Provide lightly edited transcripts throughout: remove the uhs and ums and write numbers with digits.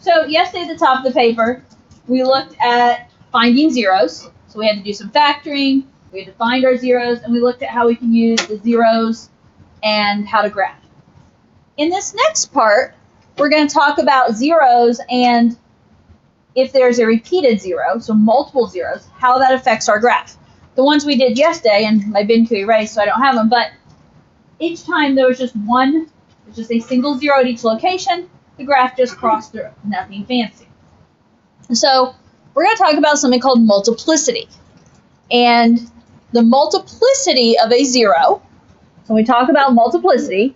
So yesterday at the top of the paper, we looked at finding zeros. So we had to do some factoring, we had to find our zeros, and we looked at how we can use the zeros and how to graph. In this next part, we're going to talk about zeros and if there's a repeated zero, so multiple zeros, how that affects our graph. The ones we did yesterday, and my bin could erase so I don't have them, but each time there was just one, there's just a single zero at each location, the graph just crossed through, nothing fancy. So we're going to talk about something called multiplicity. And the multiplicity of a zero, so when we talk about multiplicity,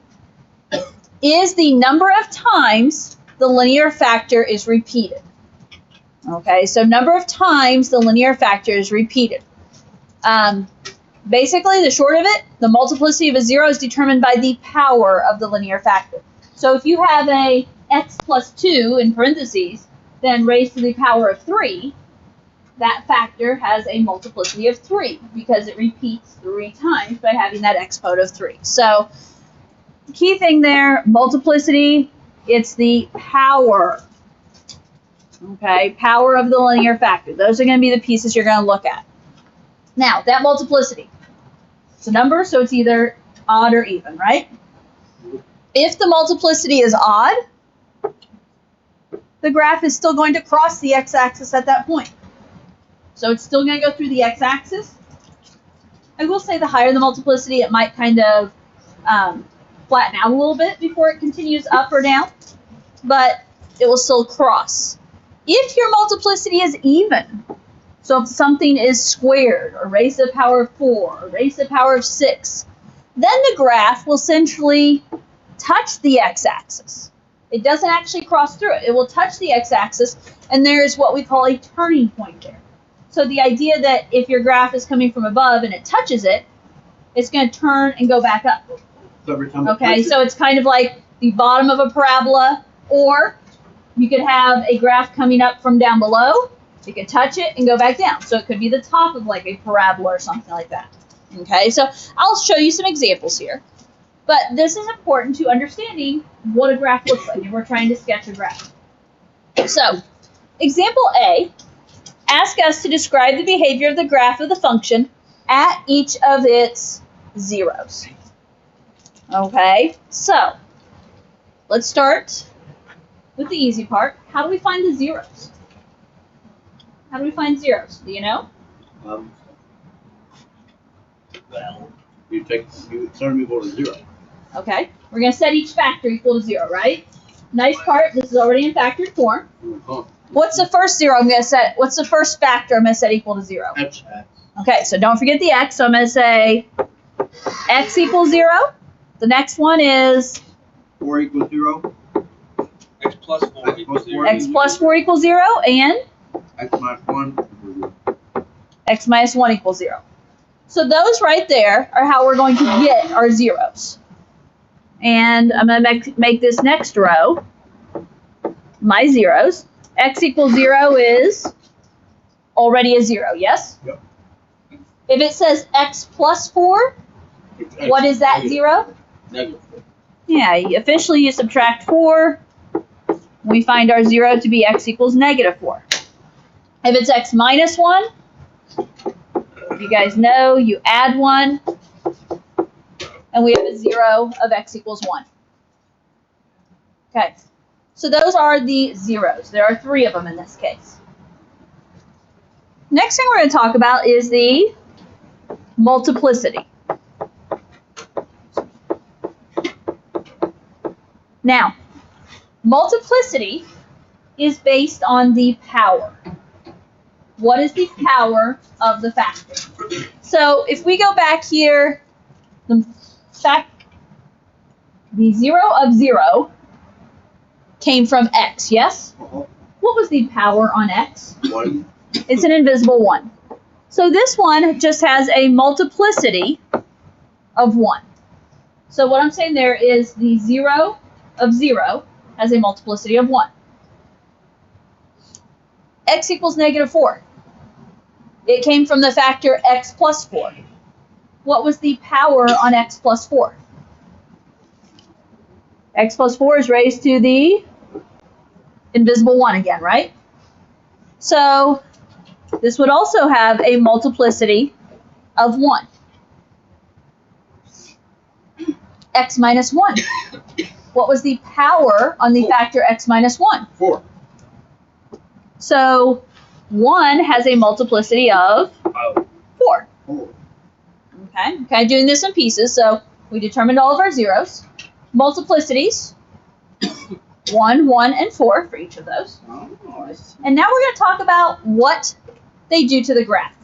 is the number of times the linear factor is repeated. Okay, so number of times the linear factor is repeated. Basically, the short of it, the multiplicity of a zero is determined by the power of the linear factor. So if you have a x plus 2 in parentheses, then raised to the power of 3, that factor has a multiplicity of 3 because it repeats 3 times by having that exponent of 3. So the key thing there, multiplicity, it's the power. Okay, power of the linear factor. Those are going to be the pieces you're going to look at. Now, that multiplicity, it's a number, so it's either odd or even, right? If the multiplicity is odd, the graph is still going to cross the x-axis at that point. So it's still going to go through the x-axis. I will say the higher the multiplicity, it might kind of flatten out a little bit before it continues up or down, but it will still cross. If your multiplicity is even, so if something is squared, or raised to the power of 4, or raised to the power of 6, then the graph will essentially touch the x-axis. It doesn't actually cross through it. It will touch the x-axis, and there is what we call a turning point there. So the idea that if your graph is coming from above and it touches it, it's going to turn and go back up. Okay, so it's kind of like the bottom of a parabola, or you could have a graph coming up from down below. You could touch it and go back down. So it could be the top of like a parabola or something like that. Okay, so I'll show you some examples here. But this is important to understanding what a graph looks like, and we're trying to sketch a graph. So, example A, ask us to describe the behavior of the graph of the function at each of its zeros. Okay, so let's start with the easy part. How do we find the zeros? How do we find zeros? Do you know? Well, you start them equal to 0. Okay, we're going to set each factor equal to 0, right? Nice part, this is already in factored form. What's the first zero I'm going to set? What's the first factor I'm going to set equal to 0? X. Okay, so don't forget the x, so I'm going to say x equals 0. The next one is 4 equals 0. X plus 4 equals 0. x plus 4 equals 0, and X minus 1 equals 0. x minus 1 equals 0. So those right there are how we're going to get our zeros. And I'm going to make this next row my zeros. X equals 0 is already a 0, yes? Yep. If it says x plus 4, what is that zero? Negative. Yeah, officially you subtract 4. We find our 0 to be x equals negative 4. If it's x minus 1, you guys know you add 1, and we have a 0 of x equals 1. Okay, so those are the zeros. There are 3 of them in this case. Next thing we're going to talk about is the multiplicity. Now, multiplicity is based on the power. What is the power of the factor? So if we go back here, the 0 of 0 came from x, yes? Uh-huh. What was the power on x? 1. It's an invisible 1. So this one just has a multiplicity of 1. So what I'm saying there is the 0 of 0 has a multiplicity of 1. X equals negative 4. It came from the factor x plus 4. What was the power on x plus 4? X plus 4 is raised to the invisible 1 again, right? So this would also have a multiplicity of 1. X minus 1. What was the power on the factor x minus 1? 4. So 1 has a multiplicity of 4. 4. Okay, doing this in pieces. So we determined all of our zeros. Multiplicities, 1, 1, and 4 for each of those. And now we're going to talk about what they do to the graph.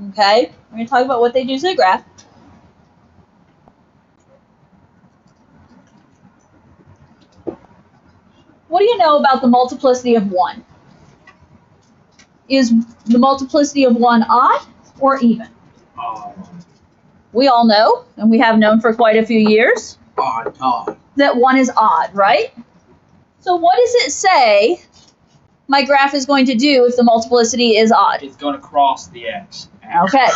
Okay, we're going to talk about what they do to the graph. What do you know about the multiplicity of 1? Is the multiplicity of 1 odd or even? We all know, and we have known for quite a few years, Odd. that 1 is odd, right? So what does it say my graph is going to do if the multiplicity is odd? It's going to cross the x. Okay,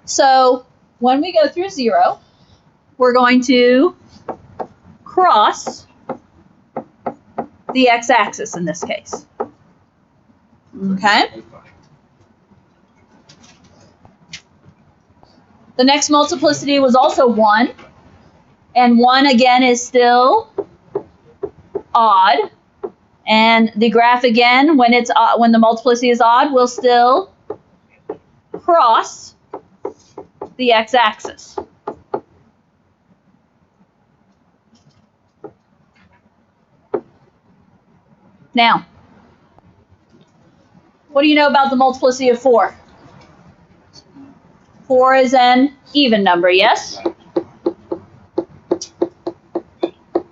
so when we go through 0, we're going to cross the x-axis in this case. Okay? The next multiplicity was also 1, and 1 again is still odd. And the graph again, when the multiplicity is odd, will still cross the x-axis. Now, what do you know about the multiplicity of 4? 4 is an even number, yes?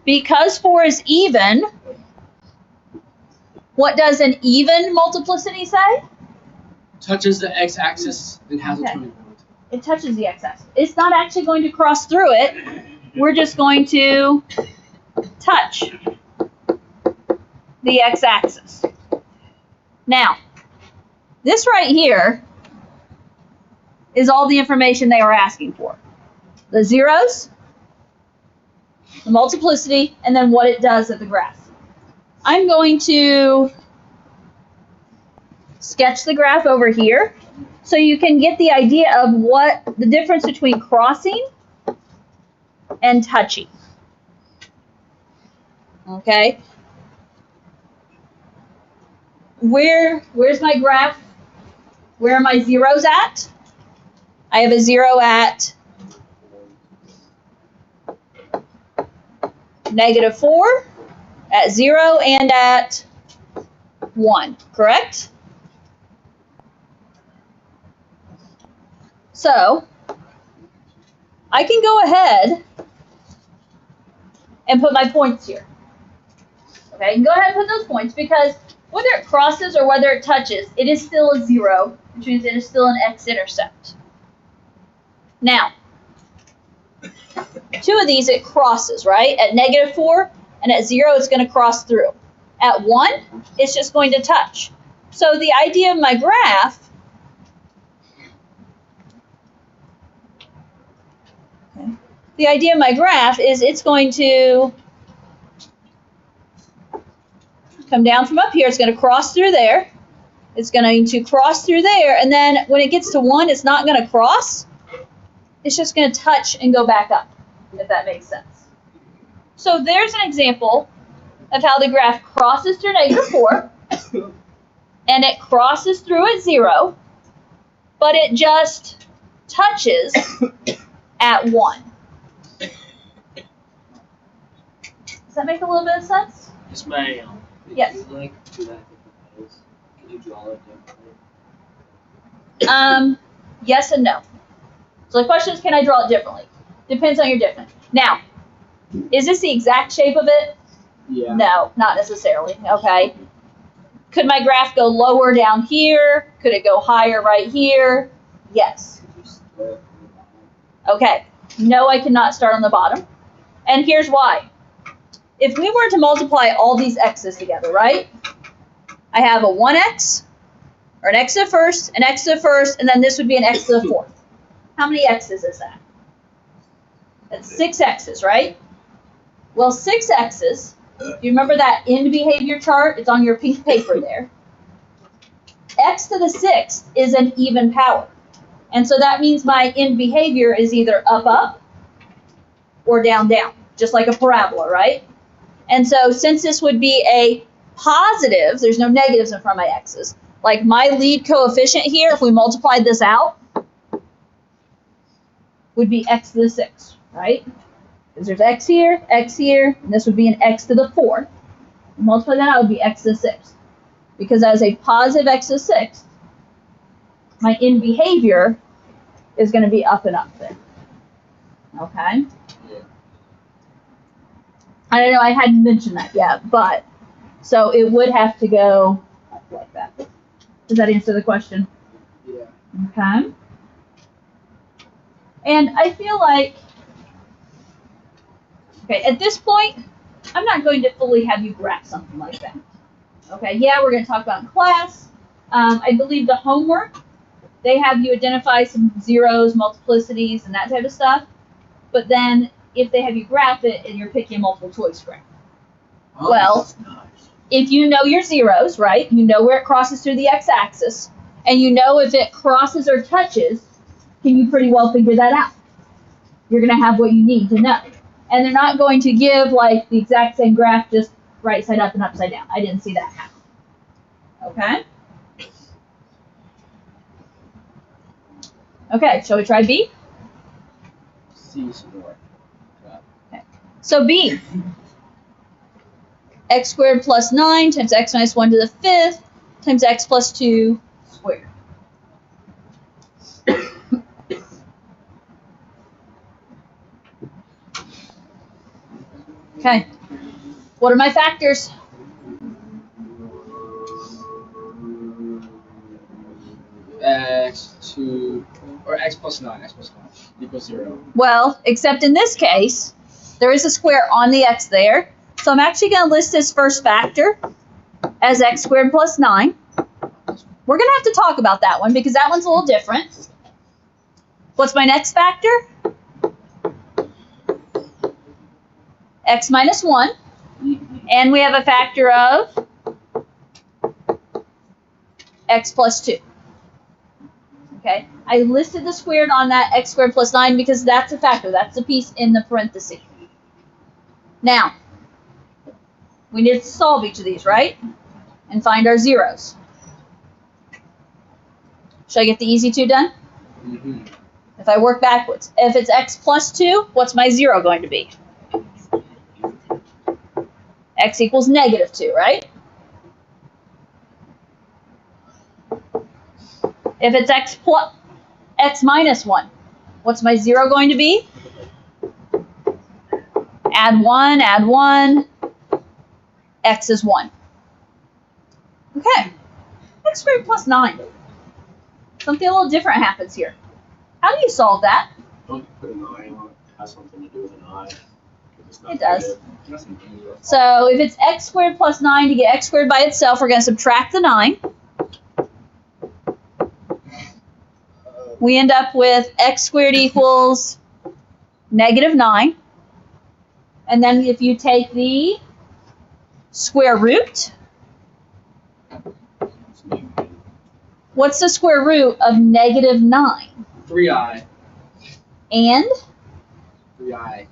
Because 4 is even, what does an even multiplicity say? Touches the x-axis and has Okay. a turning point. It touches the x-axis. It's not actually going to cross through it. We're just going to touch the x-axis. Now, this right here is all the information they were asking for. The zeros, the multiplicity, and then what it does at the graph. I'm going to sketch the graph over here so you can get the idea of what the difference between crossing and touching. Okay? Where's my graph? Where are my zeros at? I have a 0 at -4, at 0, and at 1, correct? So, I can go ahead and put my points here. Okay, and go ahead and put those points because whether it crosses or whether it touches, it is still a 0, which means it is still an x-intercept. Now, 2 of these it crosses, right? At -4 and at 0 it's going to cross through. At 1, it's just going to touch. So the idea of my graph is it's going to come down from up here. It's going to cross through there. It's going to cross through there. And then when it gets to 1, it's not going to cross. It's just going to touch and go back up, if that makes sense. So there's an example of how the graph crosses through -4, and it crosses through at 0, but it just touches at 1. Does that make a little bit of sense? Yes, ma'am. Yes. If you'd like to do that different ways, could you draw it differently? Yes and no. So the question is, can I draw it differently? Depends on your difference. Now, is this the exact shape of it? Yeah. No, not necessarily. Okay. Could my graph go lower down here? Could it go higher right here? Yes. Could you split from the bottom? Okay. No, I cannot start on the bottom. And here's why. If we were to multiply all these x's together, right? I have a 1x, or an x to the first, an x to the first, and then this would be an x to the fourth. How many x's is that? That's 6 x's, right? Well, 6 x's Do you remember that end behavior chart? It's on your pink paper there. X to the 6th is an even power. And so that means my end behavior is either up, up, or down, down, just like a parabola, right? And so since this would be a positive, there's no negatives in front of my x's. Like my lead coefficient here, if we multiplied this out, would be x to the 6th, right? Because there's x here, and this would be an x to the 4th. Multiply that out, would be x to the 6th. Because as a positive x to the 6th, my end behavior is going to be up and up there. Okay? Yeah. I don't know, I hadn't mentioned that yet, but so it would have to go like that. Does that answer the question? Yeah. Okay. And I feel like, okay, at this point, I'm not going to fully have you graph something like that. Okay, yeah, we're going to talk about in class. I believe the homework, they have you identify some zeros, multiplicities, and that type of stuff. But then if they have you graph it and you're picking a multiple choice graph. Oh, Well, that's nice. if you know your zeros, right, you know where it crosses through the x-axis, and you know if it crosses or touches, can you pretty well figure that out? You're going to have what you need to know. And they're not going to give, like, the exact same graph, just right side up and upside down. I didn't see that happen. Okay? Okay, shall we try B? C some more. So B, x squared plus 9 times x minus 1 to the 5th times x plus 2 squared. Okay, what are my factors? X2, or x plus 9 equals 0. Well, except in this case, there is a square on the x there. So I'm actually going to list this first factor as x squared plus 9. We're going to have to talk about that one because that one's a little different. What's my next factor? X minus 1. And we have a factor of x plus 2. Okay, I listed the squared on that x squared plus 9 because that's a factor. That's the piece in the parenthesis. Now, we need to solve each of these, right? And find our zeros. Should I get the easy 2 done? Mm-hmm. If I work backwards. If it's x plus 2, what's my 0 going to be? X equals negative 2, right? If it's x minus 1, what's my 0 going to be? Add 1, x is 1. Okay, x squared plus 9. Something a little different happens here. How do you solve that? Don't you put an I on it? It has something to do with an I. If it's not It does. negative. So if it's x squared plus 9, to get x squared by itself, we're going to subtract the 9. We end up with x squared equals negative 9. And then if you take the square root, what's the square root of negative 9? 3i. And, 3i.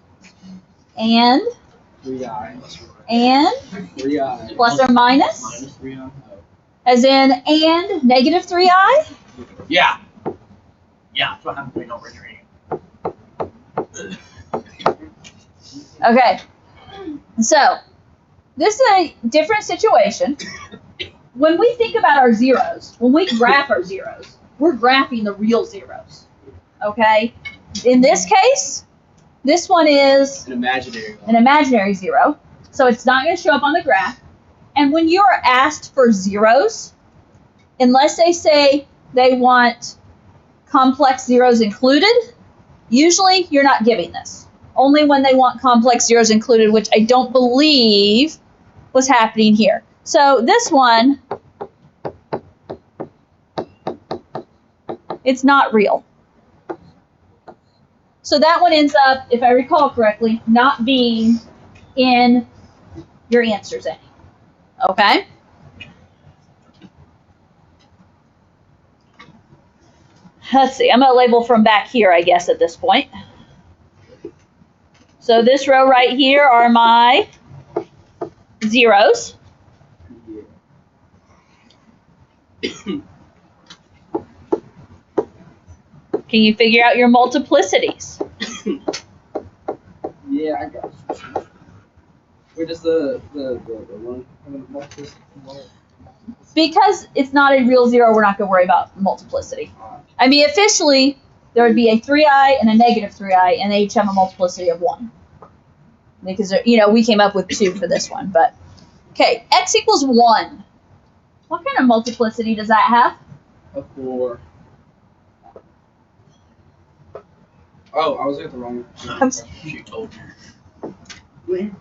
and, 3i. and, 3i. plus or minus, Minus 3i. as in and negative 3i? Yeah. Yeah, that's what happens when you don't retrain. Okay, so this is a different situation. When we think about our zeros, when we graph our zeros, we're graphing the real zeros, okay? In this case, this one is An imaginary one. an imaginary 0, so it's not going to show up on the graph. And when you are asked for zeros, unless they say they want complex zeros included, usually you're not giving this. Only when they want complex zeros included, which I don't believe was happening here. So this one, it's not real. So that one ends up, if I recall correctly, not being in your answer's any. Okay? Let's see. I'm going to label from back here, I guess, at this point. So this row right here are my zeros. Can you figure out your multiplicities? Yeah, I got you. Where does the one come in multiplicity? Because it's not a real zero, we're not going to worry about multiplicity. I mean, officially, there would be a 3i and a negative 3i, and they each have a multiplicity of 1. Because, you know, we came up with 2 for this one. But okay, x equals 1. What kind of multiplicity does that have? A 4. Oh, I was at the wrong one. She told you.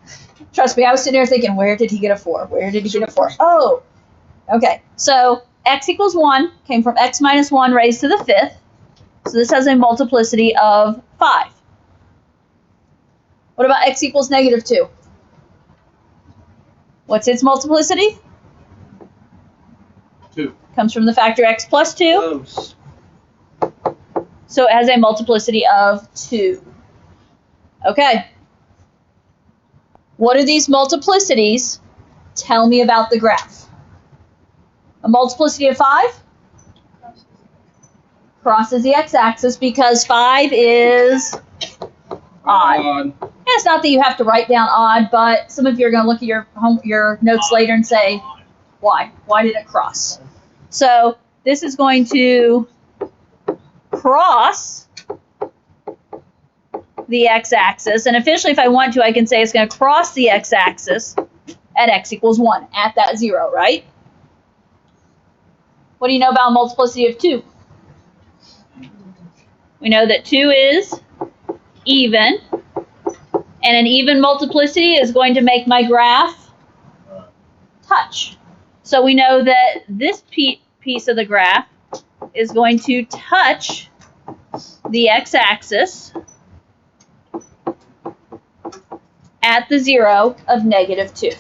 Trust me, I was sitting there thinking, where did he get a 4? Where did he get a 4? Oh, okay. So x equals 1 came from x minus 1 raised to the 5th. So this has a multiplicity of 5. What about x equals negative 2? What's its multiplicity? 2. Comes from the factor x plus 2. Close. So it has a multiplicity of 2. Okay. What are these multiplicities? Tell me about the graph. A multiplicity of 5 crosses the x-axis because 5 is odd. It's not that you have to write down odd, but some of you are going to look at your notes later and say, why? Why did it cross? So this is going to cross the x-axis, and officially if I want to, I can say it's going to cross the x-axis at x equals 1, at that 0, right? What do you know about multiplicity of 2? We know that 2 is even, and an even multiplicity is going to make my graph touch. So we know that this piece of the graph is going to touch the x-axis at the 0 of negative 2.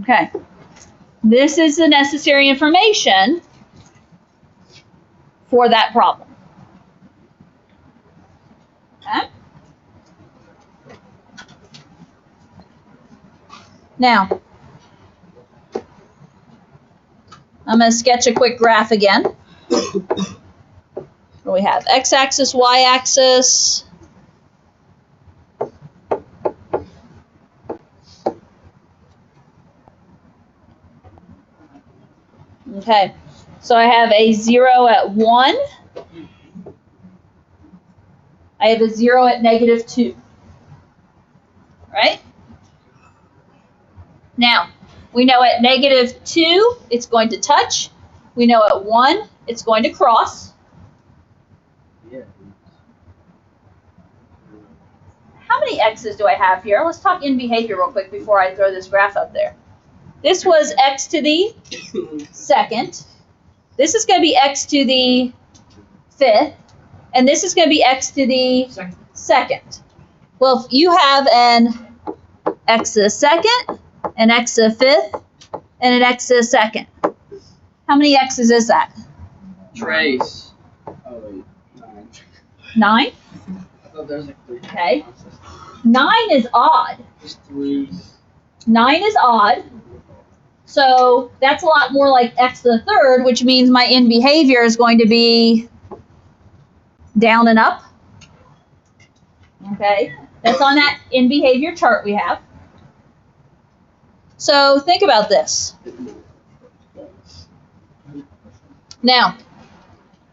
Okay. This is the necessary information for that problem. Okay. Now, I'm going to sketch a quick graph again. What do we have? X-axis, y-axis. Okay, so I have a 0 at 1. I have a 0 at negative 2. Right? Now, we know at negative 2, it's going to touch. We know at 1, it's going to cross. Yeah. How many x's do I have here? Let's talk in behavior real quick before I throw this graph up there. This was x to the 2nd. This is going to be x to the 5th. And this is going to be x to the 2nd. Well, if you have an x to the 2nd, an x to the 5th, and an x to the 2nd, how many x's is that? Trace. Oh, wait. 9. 9? I thought there was like 3. Okay. 9 is odd. Just 3. 9 is odd. So that's a lot more like x to the 3rd, which means my in behavior is going to be down and up. Okay, that's on that in behavior chart we have. So think about this. Now,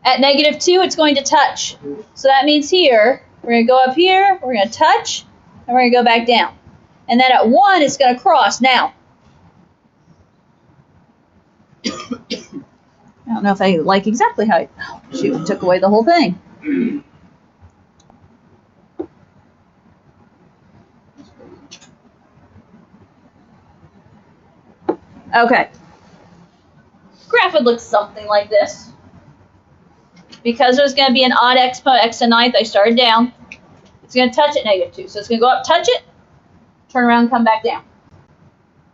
at negative 2, it's going to touch. So that means here, we're going to go up here, we're going to touch, and we're going to go back down. And then at 1, it's going to cross. Now, I don't know if I like exactly how she took away the whole thing. Okay. Graph would look something like this. Because there's going to be an odd exponent, x to 9th, I started down. It's going to touch at -2. So it's going to go up, touch it, turn around, come back down.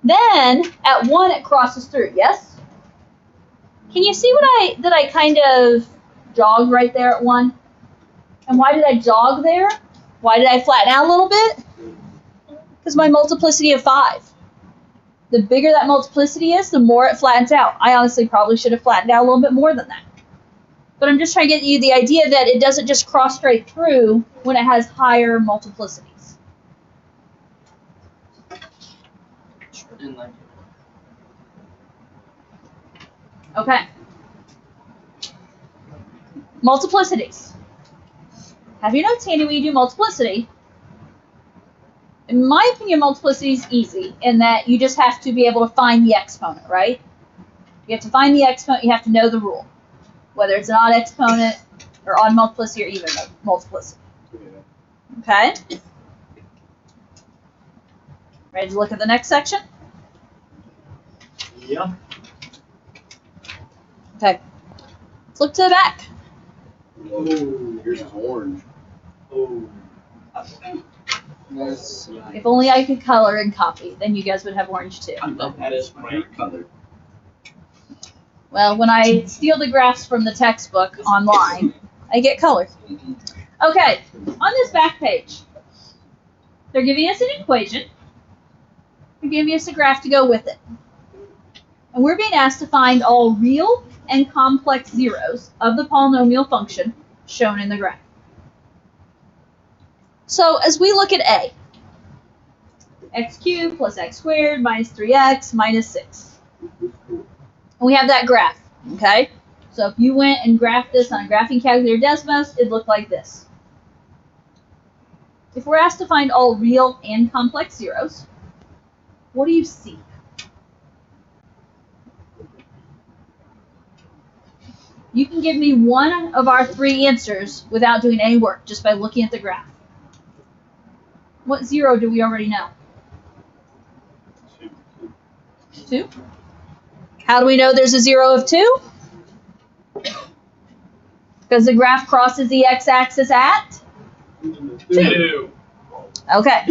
Then at 1 it crosses through, yes? Can you see that I kind of jogged right there at 1? And why did I jog there? Why did I flatten out a little bit? Because my multiplicity of 5. The bigger that multiplicity is, the more it flattens out. I honestly probably should have flattened out a little bit more than that. But I'm just trying to get you the idea that it doesn't just cross straight through when it has higher multiplicities. Sure didn't like it. Okay. Multiplicities. Have your notes handy when you do multiplicity. In my opinion, multiplicity is easy in that you just have to be able to find the exponent, right? You have to find the exponent, you have to know the rule. Whether it's an odd exponent, or odd multiplicity, or even multiplicity. Okay? Ready to look at the next section? Yeah. Okay. Let's look to the back. Oh, yours is orange. Oh. That's If only I could color and copy, then you guys would have orange too. I love that is my favorite color. Well, when I steal the graphs from the textbook online, I get color. Okay, on this back page, they're giving us an equation. They're giving us a graph to go with it. And we're being asked to find all real and complex zeros of the polynomial function shown in the graph. So as we look at A, x cubed plus x squared minus 3x minus 6. And we have that graph, okay? So if you went and graphed this on a graphing calculator Desmos, it'd look like this. If we're asked to find all real and complex zeros, what do you see? You can give me one of our 3 answers without doing any work, just by looking at the graph. What zero do we already know? 2. How do we know there's a 0 of 2? Because the graph crosses the x-axis at 2. Okay.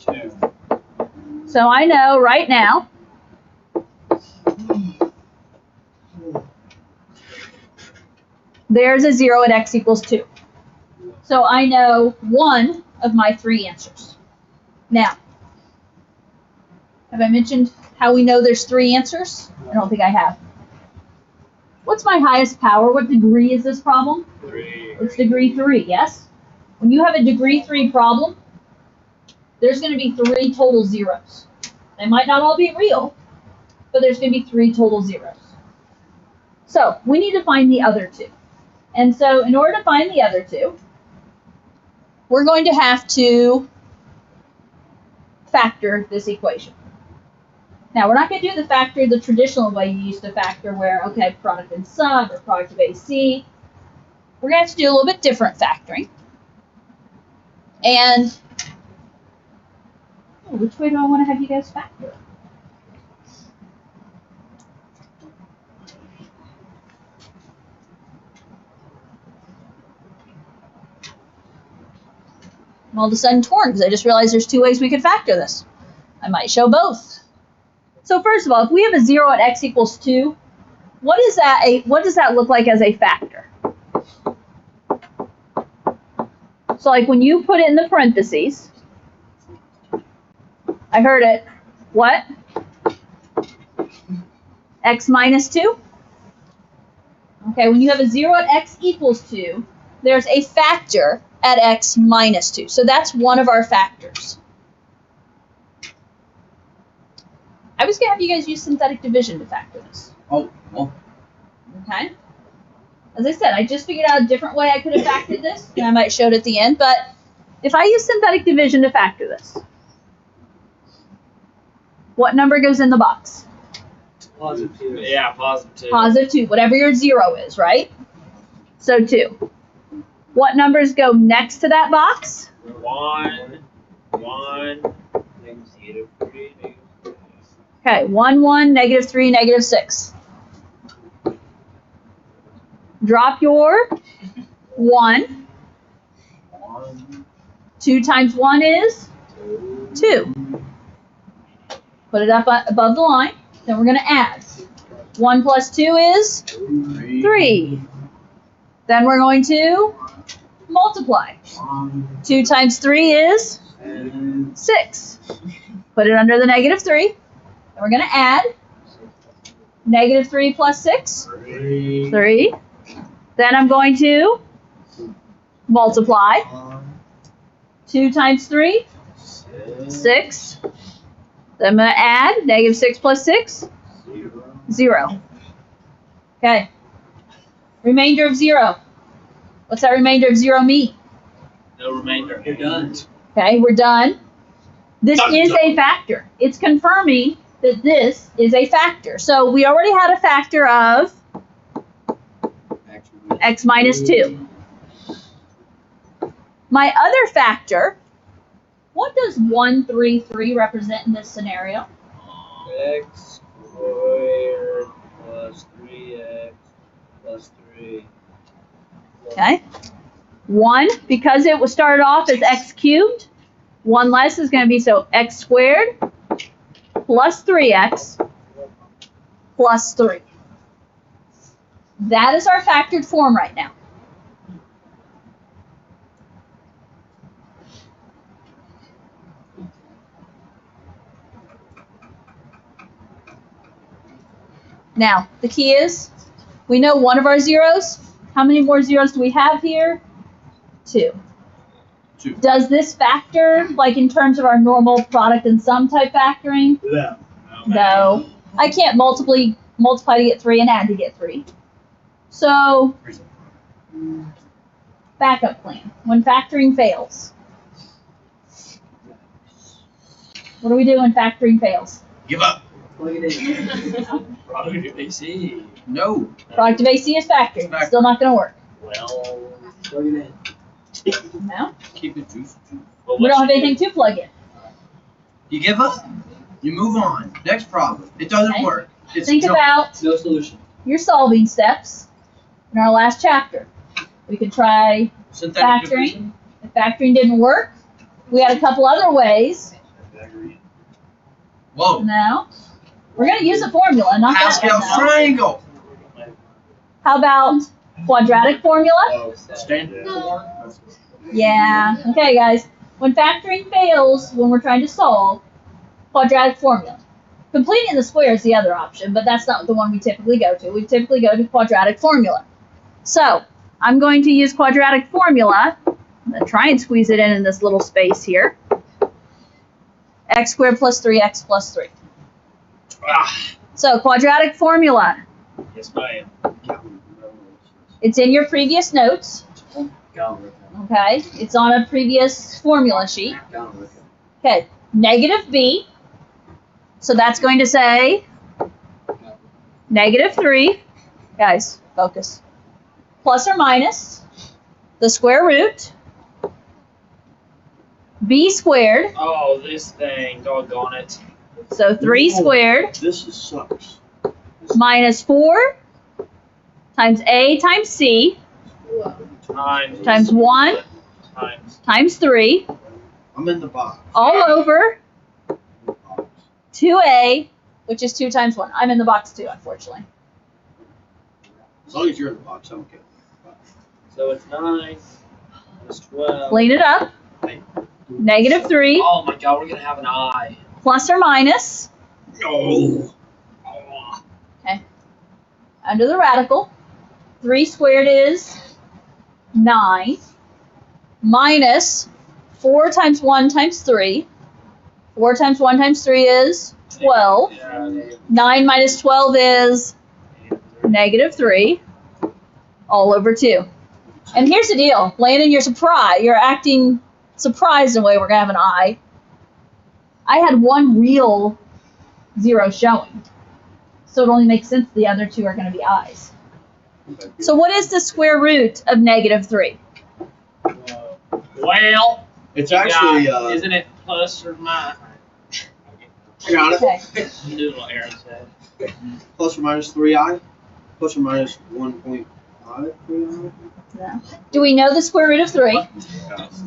2. So I know right now there's a 0 at x equals 2. So I know one of my 3 answers. Now, have I mentioned how we know there's 3 answers? I don't think I have. What's my highest power? What degree is this problem? 3. It's degree 3, yes? When you have a degree 3 problem, there's going to be 3 total zeros. They might not all be real, but there's going to be 3 total zeros. So we need to find the other 2. And so in order to find the other 2, we're going to have to factor this equation. Now, we're not going to do the factor the traditional way you used to factor where, okay, product and sum or product of AC. We're going to have to do a little bit different factoring. And which way do I want to have you guys factor? I'm all of a sudden torn because I just realized there's 2 ways we could factor this. I might show both. So first of all, if we have a 0 at x equals 2, what does that look like as a factor? So like when you put it in the parentheses, I heard it, what? X minus 2? Okay, when you have a 0 at x equals 2, there's a factor at x minus 2. So that's one of our factors. I was going to have you guys use synthetic division to factor this. oh well. Okay? As I said, I just figured out a different way I could have factored this, and I might show it at the end, but if I use synthetic division to factor this, what number goes in the box? Positive. Yeah, positive. Positive 2, whatever your 0 is, right? So 2. What numbers go next to that box? 1, 1, negative 3, Okay, 1, 1, negative 3, negative 6. Drop your 1. 1, 2 times 1 is 2. Put it up above the line. Then we're going to add. 1 plus 2 is 3. Then we're going to multiply. 2 times 3 is 6. Put it under the negative 3. Then we're going to add. Negative 3 plus 6, 3. Then I'm going to multiply. 2 times 3, 6. Then I'm going to add. Negative 6 plus 6, 0. Okay. Remainder of 0. What's that remainder of 0 mean? No remainder. You're done. Okay, we're done. This is a factor. It's confirming that this is a factor. So we already had a factor of x minus 2. My other factor, what does 1, 3, 3 represent in this scenario? X squared plus 3x plus 3. Okay. 1, because it was started off as x cubed, 1 less is going to be, so x squared plus 3x plus 3. That is our factored form right now. Now, the key is, we know one of our zeros. How many more zeros do we have here? 2. 2. Does this factor, like in terms of our normal product and sum type factoring? Yeah. No. I can't multiply to get 3 and add to get 3. So, backup plan. When factoring fails. What do we do when factoring fails? Give up. Plug it in. Product of AC. No. Product of AC is factoring. It's still not going to work. Well, Plug it in. No? Keep it juicy. well We don't have anything to plug in. You give up. You move on. Next problem. It doesn't Okay. work. It's Think junk. about No solution. your solving steps in our last chapter. We could try Synthetic factoring. division. If factoring didn't work, we had a couple other ways. Whoa. No. We're going to use a formula, not that Pascal's one. triangle. How about quadratic formula? Standard form. Yeah. Okay, guys. When factoring fails, when we're trying to solve, quadratic formula. Completing the square is the other option, but that's not the one we typically go to. We typically go to quadratic formula. So, I'm going to use quadratic formula. I'm going to try and squeeze it in this little space here. X squared plus 3x plus 3. So, quadratic formula. yes, ma'am. It's in your previous notes. Okay, it's on a previous formula sheet. Okay, negative b. So that's going to say negative 3. Guys, focus. Plus or minus the square root b squared. Oh, this thing, doggone it. So 3 squared This sucks. minus 4 times a times c times 1 times 3 I'm in the box. all over 2a, which is 2 times 1. I'm in the box too, unfortunately. As long as you're in the box, I'm okay. So it's 9 minus 12. Clean it up. Negative 3 Oh my god, we're gonna have an I. plus or minus No. under the radical. 3 squared is 9 minus 4 times 1 times 3. 4 times 1 times 3 is 12. 9 minus 12 is negative 3 all over 2. And here's the deal. Landon, you're acting surprised in a way we're going to have an I. I had one real 0 showing. So it only makes sense the other 2 are going to be I's. So what is the square root of negative 3? Well, It's actually, isn't it plus or minus? I got it. Okay. Do what Aaron said. Plus or minus 3i. Plus or minus 1.i. 5 3. Do we know the square root of 3?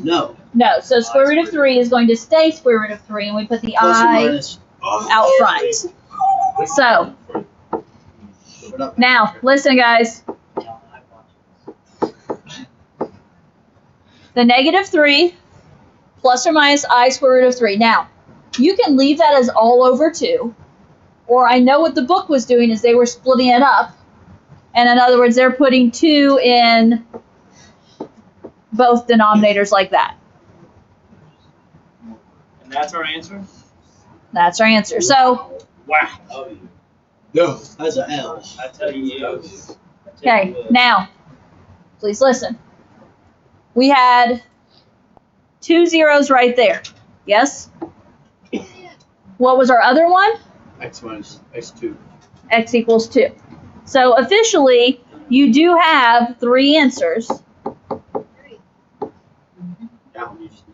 No. No. So square root of 3 is going to stay square root of 3, and we put the Plus or I minus. out front. So now, listen, guys. The negative 3 plus or minus I square root of 3. Now, you can leave that as all over 2, or I know what the book was doing is they were splitting it up. And in other words, they're putting 2 in both denominators like that. And that's our answer? That's our answer. So, Wow. No. That's an L. I tell you. okay, now, please listen. We had 2 zeros right there. Yes? What was our other one? X minus X2. X equals 2. So officially, you do have 3 answers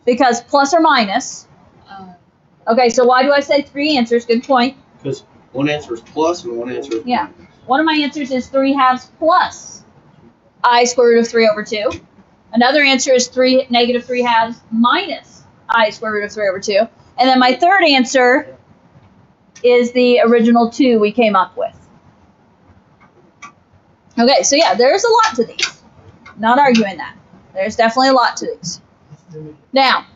because plus or minus. Okay, so why do I say 3 answers? Good point. Because one answer is plus and one answer is Yeah. minus. One of my answers is 3 halves plus I square root of 3 over 2. Another answer is negative 3 halves minus I square root of 3 over 2. And then my third answer is the original 2 we came up with. Okay, so yeah, there's a lot to these. Not arguing that. There's definitely a lot to these. Now,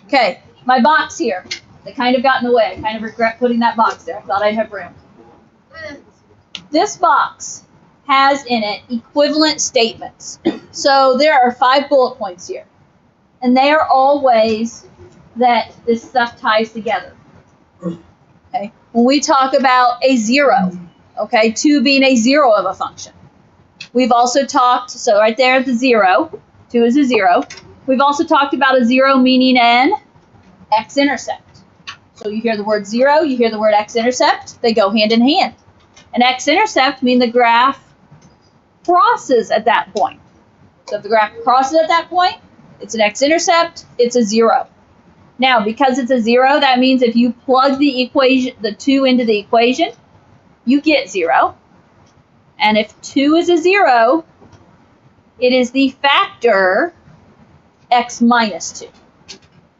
okay, my box here. They kind of got in the way. I kind of regret putting that box there. I thought I'd have room. This box has in it equivalent statements. So there are 5 bullet points here. And they are all ways that this stuff ties together. Okay, when we talk about a 0, okay, 2 being a 0 of a function. We've also talked, so right there at the 0, 2 is a 0. We've also talked about a 0 meaning an x-intercept. So you hear the word 0, you hear the word x-intercept, they go hand in hand. An x-intercept means the graph crosses at that point. So if the graph crosses at that point, it's an x-intercept, it's a 0. Now, because it's a 0, that means if you plug the equation, the 2 into the equation, you get 0. And if 2 is a 0, it is the factor x minus 2.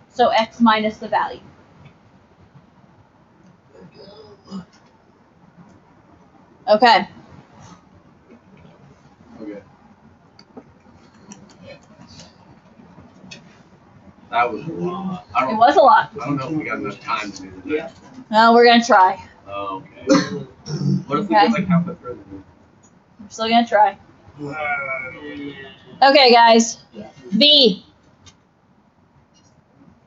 So x minus the value. Okay. Okay. That was a lot. It was a lot. I don't know if we got enough time to do the next one. Well, we're going to try. Oh, okay. What if we Okay. get like halfway through? We're still going to try. Okay, guys. B.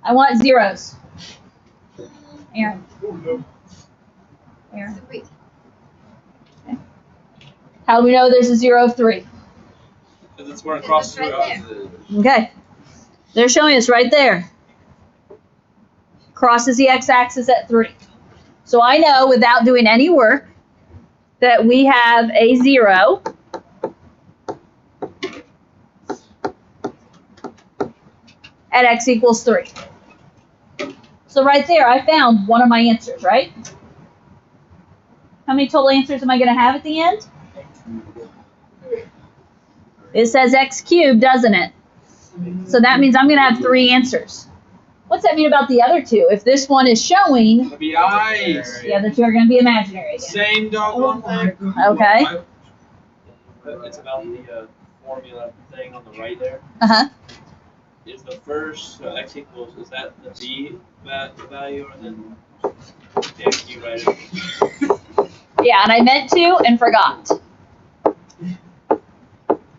I want zeros. Aaron. Aaron. Okay. How do we know there's a 0 of 3? Because it's where it crosses Right through. Okay. They're showing us right there. Crosses the x-axis at 3. So I know without doing any work that we have a 0 at x equals 3. So right there, I found one of my answers, right? How many total answers am I going to have at the end? It says x cubed, doesn't it? So that means I'm going to have 3 answers. What's that mean about the other 2? If this one is showing, It'll be eyes. the other 2 are going to be imaginary again. Same doggone thing. Okay. It's about the formula thing on the right there. Uh-huh. Is the first x equals, is that the b value or then the x you write it? Yeah, and I meant to and forgot.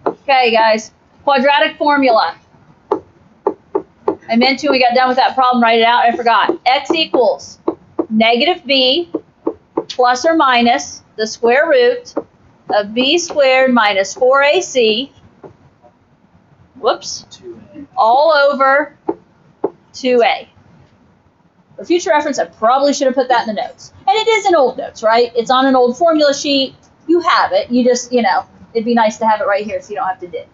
Okay, guys. Quadratic formula. I meant to, we got done with that problem, write it out, I forgot. X equals negative b plus or minus the square root of b squared minus 4ac, whoops, all over 2a. For future reference, I probably should have put that in the notes. And it is in old notes, right? It's on an old formula sheet. You have it. You just, it'd be nice to have it right here so you don't have to dig.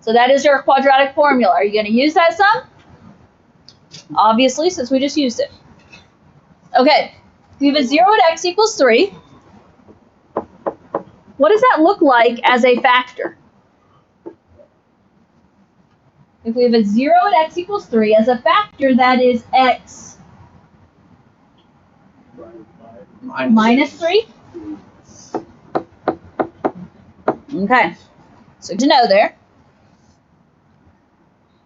So that is your quadratic formula. Are you going to use that sum? Obviously, since we just used it. Okay. We have a 0 at x equals 3. what does that look like as a factor? If we have a 0 at x equals 3, as a factor, that is x minus 3. Okay, so to know there.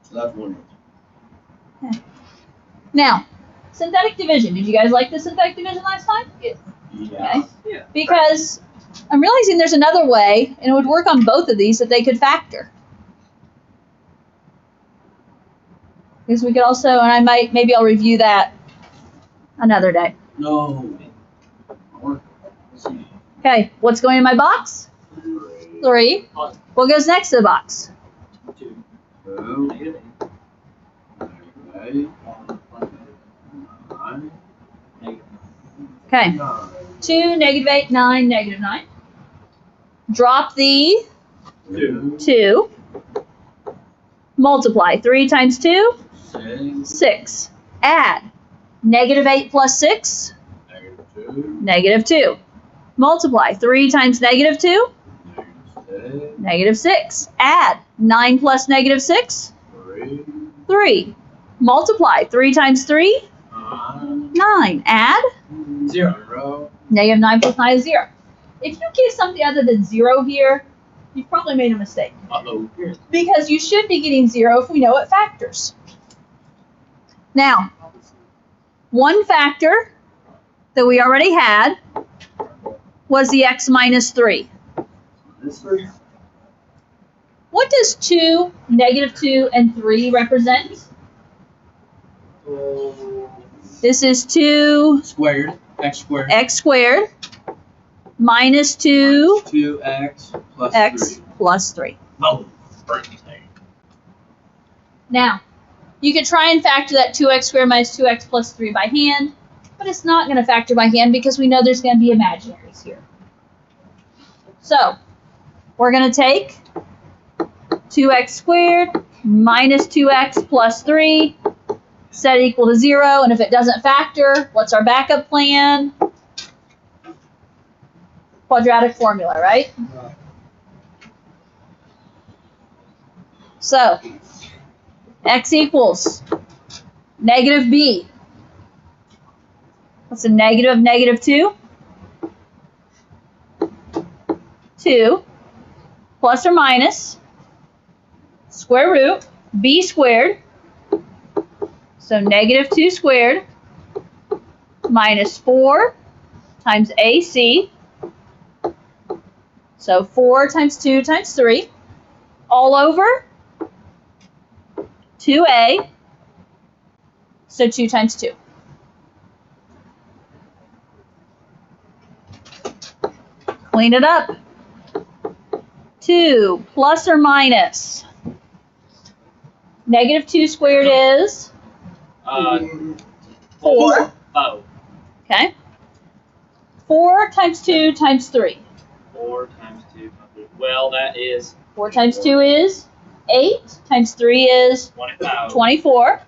So that's one. Now, synthetic division. Did you guys like the synthetic division last time? Yeah. Okay. Yeah. Because I'm realizing there's another way, and it would work on both of these, that they could factor. Because we could also, and maybe I'll review that another day. No. Okay, what's going in my box? 3. What goes next to the box? 2. Two. Negative 8. Okay, 9. 2, negative 8, 9, negative 9. Drop the 2. 2. Multiply. 3 times 2, 6. 6. Add. Negative 8 plus 6, Negative 2. negative 2. Multiply. 3 times negative 2, Negative 6. negative 6. Add. 9 plus negative 6, 3. 3. Multiply. 3 times 3, 9. 9. Add. 0. Negative 9 plus 9 is 0. If you get something other than 0 here, you've probably made a mistake. Uh-oh. Because you should be getting 0 if we know it factors. Now, one factor that we already had was the x minus 3. This 3. What does 2, negative 2, and 3 represent? This is 2 Squared. X squared. x squared minus 2 2x plus x 3. plus 3. Oh. Now, you could try and factor that 2x squared minus 2x plus 3 by hand, but it's not going to factor by hand because we know there's going to be imaginaries here. So, we're going to take 2x squared minus 2x plus 3, set it equal to 0, and if it doesn't factor, what's our backup plan? Quadratic formula, right? So, x equals negative b. What's the negative of negative 2? 2 plus or minus square root b squared. So negative 2 squared minus 4 times ac. So 4 times 2 times 3 all over 2a. So 2 times 2. Clean it up. 2 plus or minus negative 2 squared is 4. Oh. Okay. 4 times 2 times 3. 4 times 2 times 3. Well, that is 4 times 2 is 8. Times 3 is 25. 24.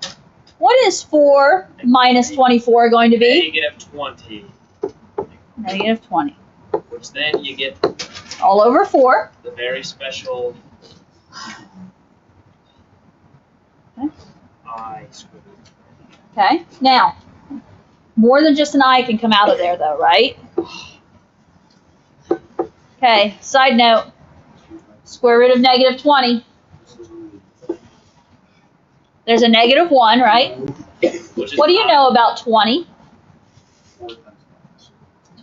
What is 4 minus 24 going to be? Negative 20. Negative 20. Which then you get All over 4. the very special Okay. I squared. Okay. Now, more than just an I can come out of there, though, right? Okay. Side note. Square root of negative 20. There's a negative 1, right? Which is What do you know about 20?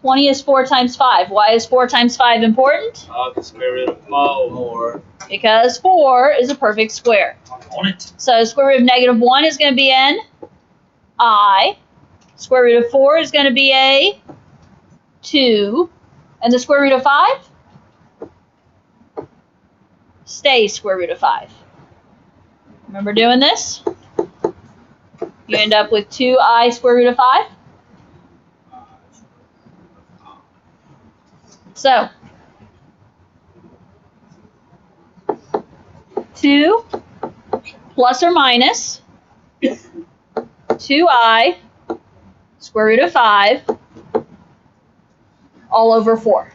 20 is 4 times 5. Why is 4 times 5 important? the square root of 4. More. Because 4 is a perfect square. On it. So square root of negative 1 is going to be an I. Square root of 4 is going to be a 2. And the square root of 5? Stays square root of 5. Remember doing this? You end up with 2i square root of 5. So, 2 plus or minus 2i square root of 5 all over 4.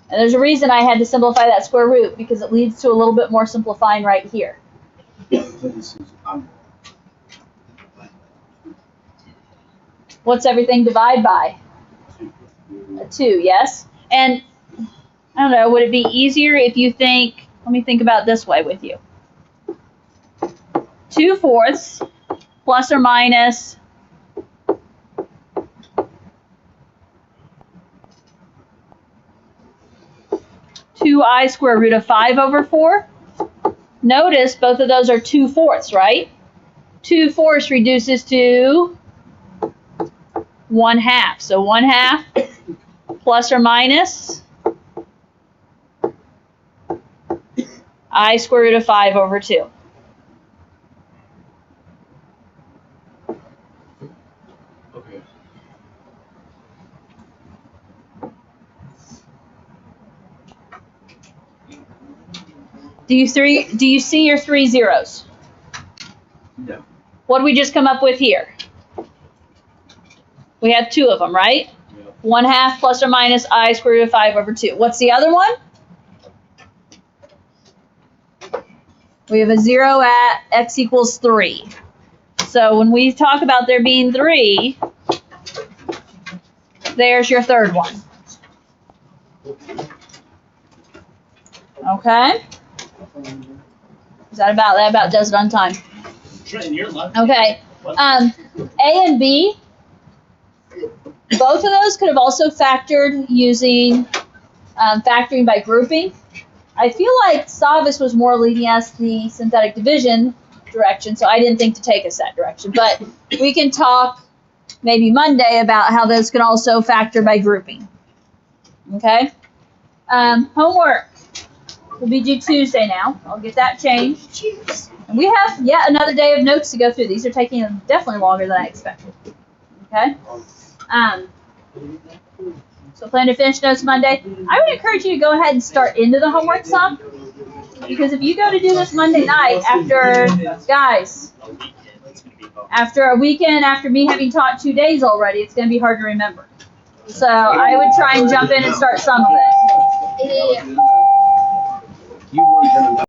And there's a reason I had to simplify that square root, because it leads to a little bit more simplifying right here. What's everything divide by? A 2, yes? And I don't know, would it be easier if you think, let me think about this way with you. 2/4 plus or minus 2i square root of 5 over 4. Notice both of those are 2/4, right? 2/4 reduces to 1/2. So 1/2 plus or minus I square root of 5 over 2. Okay. Do you see your 3 zeros? No. What did we just come up with here? We have 2 of them, right? Yeah. 1/2 plus or minus I square root of 5 over 2. What's the other one? We have a 0 at x equals 3. So when we talk about there being 3, there's your third one. Okay? That about does it on time. Trenton, you're lucky. Okay. A and B, both of those could have also factored using factoring by grouping. I feel like Savas was more leading us the synthetic division direction, so I didn't think to take us that direction. But we can talk maybe Monday about how those can also factor by grouping. Okay? Homework will be due Tuesday now. I'll get that changed. And we have yet another day of notes to go through. These are taking definitely longer than I expected. Okay? So plan to finish notes Monday. I would encourage you to go ahead and start into the homework some. Because if you go to do this Monday night after, guys, after a weekend, after me having taught 2 days already, it's going to be hard to remember. So I would try and jump in and start some of it. You weren't gonna know.